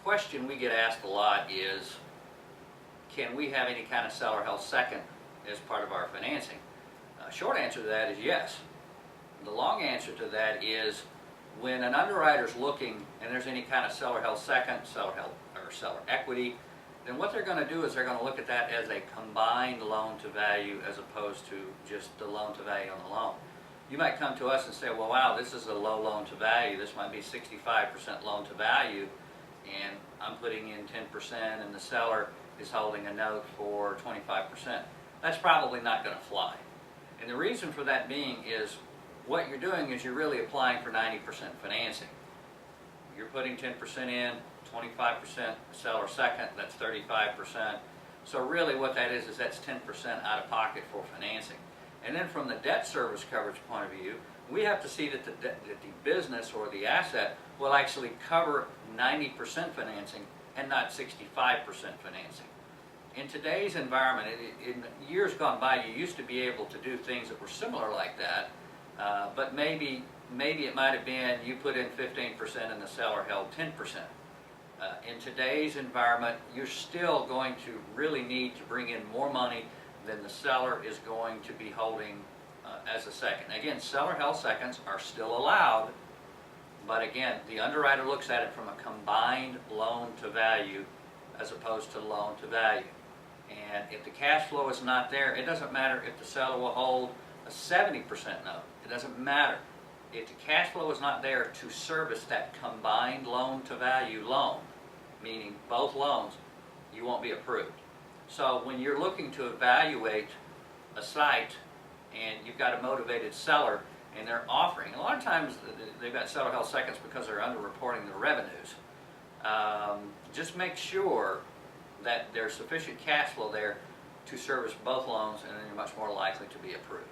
question we get asked a lot is, can we have any kind of seller held second as part of our financing? Short answer to that is yes. The long answer to that is, when an underwriter's looking and there's any kind of seller held second, seller held or seller equity, then what they're going to do is they're going to look at that as a combined loan to value as opposed to just the loan to value on the loan. You might come to us and say, well, wow, this is a low loan to value. This might be 65% loan to value, and I'm putting in 10% and the seller is holding a note for 25%. That's probably not going to fly. And the reason for that being is, what you're doing is you're really applying for 90% financing. You're putting 10% in, 25% seller second, that's 35%. So really what that is that's 10% out of pocket for financing. And then from the debt service coverage point of view, we have to see that the business or the asset will actually cover 90% financing and not 65% financing. In today's environment, in years gone by, you used to be able to do things that were similar like that, but maybe it might have been you put in 15% and the seller held 10%. In today's environment, you're still going to really need to bring in more money than the seller is going to be holding as a second. Again, seller held seconds are still allowed, but again, the underwriter looks at it from a combined loan to value as opposed to loan to value. And if the cash flow is not there, it doesn't matter if the seller will hold a 70% note. It doesn't matter. If the cash flow is not there to service that combined loan to value loan, meaning both loans, you won't be approved. So when you're looking to evaluate a site and you've got a motivated seller and they're offering, a lot of times they've got seller held seconds because they're underreporting their revenues. Just make sure that there's sufficient cash flow there to service both loans, and then you're much more likely to be approved.